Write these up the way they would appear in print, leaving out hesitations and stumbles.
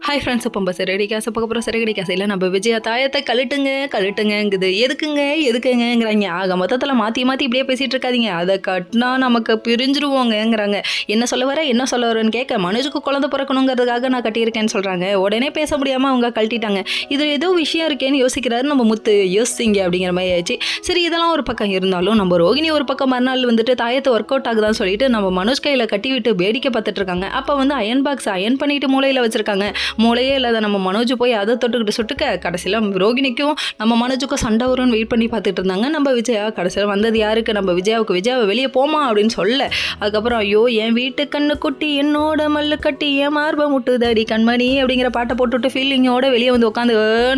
Hi friends, இப்போ சிறகடி காசு பார்க்க போகிறோம். சிறகடி காசையில் நம்ம விஜயா தாயத்தை கழட்டுங்கங்குது. எதுக்குங்கிறாங்க. ஆக மொத்தத்தில் மாற்றி இப்படியே பேசிகிட்டு இருக்காதிங்க. அதை கட்டினா நமக்கு பிரிஞ்சிருவோங்கிறாங்க. என்ன சொல்ல வரேன்னு கேட்க, மனுஜுக்கு குழந்தை பிறக்கணுங்கிறதுக்காக நான் கட்டியிருக்கேன்னு சொல்கிறாங்க. உடனே பேச முடியாமல் அவங்க கழட்டிட்டாங்க. இது ஏதோ விஷயம் இருக்கேன்னு யோசிக்கிறாரு நம்ம முத்து. யோசிங்க அப்படிங்கிற மாதிரி ஆயிடுச்சு. சரி, இதெல்லாம் ஒரு பக்கம் இருந்தாலும் நம்ம ரோகிணி ஒரு பக்கம் மறுநாள் வந்துட்டு தாயத்தை ஒர்க் அவுட் ஆகுதான்னு சொல்லிட்டு நம்ம மனோஜ் கையில் கட்டி விட்டு வேடிக்கை பார்த்துட்டு இருக்காங்க. அப்போ வந்து அயன் பாக்ஸ் அயன் பண்ணிட்டு மூளையில் வச்சிருக்காங்க. மூளையே இல்லாத நம்ம மனோஜ் போய் அதை தொட்டுக்கிட்டு சுட்டுக்க கடைசியில் ரோகிணிக்கும் நம்ம மனோஜுக்கும் சண்டை வரும்னு வெயிட் பண்ணி பார்த்துட்டு இருந்தாங்க நம்ம விஜயா. கடைசியில் வந்தது யாருக்கு? நம்ம விஜயாவுக்கு. விஜயாவை வெளியே போமா அப்படின்னு சொல்ல, அதுக்கப்புறம் ஐயோ என் வீட்டு கண்ணு குட்டி என்னோட மல்லு கட்டி என் மார்பை முட்டுதடி கண்மணி அப்படிங்கிற பாட்டை போட்டுவிட்டு ஃபீலிங்கோட வெளியே வந்து உட்காந்து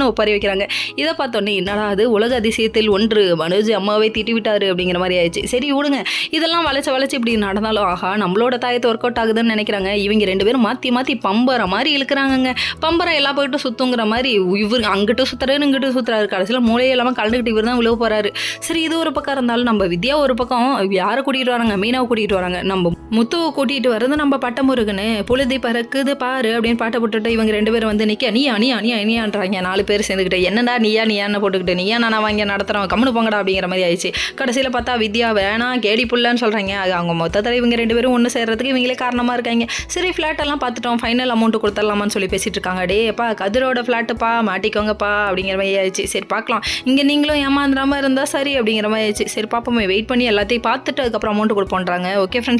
ஒப்பாரி வைக்கிறாங்க. இதை பார்த்தோன்னே என்னடா அது உலக அதிசயத்தில் ஒன்று, மனோஜ் அம்மாவை திட்டி விட்டாரு அப்படிங்கிற மாதிரி ஆயிடுச்சு. சரி விடுங்க, இதெல்லாம் வளைச்சு இப்படி நடந்தாலும் ஆஹா நம்மளோட தாயத்தை ஒர்க் அவுட் ஆகுதுன்னு நினைக்கிறாங்க. இவங்க ரெண்டு பேரும் மாற்றி பம்பர மாதிரி இழுக்கிறாங்க. பம்பரம் எல்லா போய்ட்டு சுத்துங்கிற மாதிரி இவர் அங்கிட்டு சுத்துறாரு இங்கிட்டு சுத்துறாரு. கடைசியில் மூளையே இல்லாமல் கலந்துக்கிட்டு இவர் தான் விழுவ போறாரு. சரி, இது ஒரு பக்கம் இருந்தாலும் நம்ம வித்யா ஒரு பக்கம் யாரை கூட்டிகிட்டு வராங்க? மீனாவை கூட்டிகிட்டு வராங்க. நம்ம முத்துவை கூட்டிகிட்டு வர்றது நம்ம பட்டமுருகனு. புழுதி பறக்குது பாரு அப்படின்னு பாட்டை போட்டுட்டு இவங்க ரெண்டு பேரும் வந்து நிற்க நீயான்றாங்க. 4 பேர் சேர்ந்துக்கிட்டு என்னடா நீயான்னு போட்டுக்கிட்டு நீயா நான் வாங்கி நடத்துகிறோம் கம்முனு போங்கடா அப்படிங்கிற மாதிரி ஆயிடுச்சு. கடைசியில் பார்த்தா வித்யா வேணாம் கேடி புள்ளன்னு சொல்கிறாங்க. அது அவங்க மொத்தத்தில் இவங்க ரெண்டு பேரும் ஒன்று சேர்றதுக்கு இவங்களே காரணமாக இருக்காங்க. சரி, ஃப்ளாட் எல்லாம் பார்த்துட்டோம், ஃபைனல் அமௌண்ட் கொடுத்துடலாமான்னு சொல்லி பேசிட்டு இருக்காங்க. டேப்பா கதிரோட ஃப்ளாட்டுப்பா மாட்டிக்கோங்கப்பா அப்படிங்கிற மாதிரி ஆயிடுச்சு. சரி பார்க்கலாம், இங்கே நீங்களும் ஏமாந்துடாமல் இருந்தால் சரி அப்படிங்கிற மாதிரி ஆயிடுச்சு. சரி பார்ப்போமே, வெயிட் பண்ணி எல்லாத்தையும் பார்த்துட்டு அதுக்கப்புறம் அமௌண்ட் கொடுப்போன்றாங்க. Okay friends.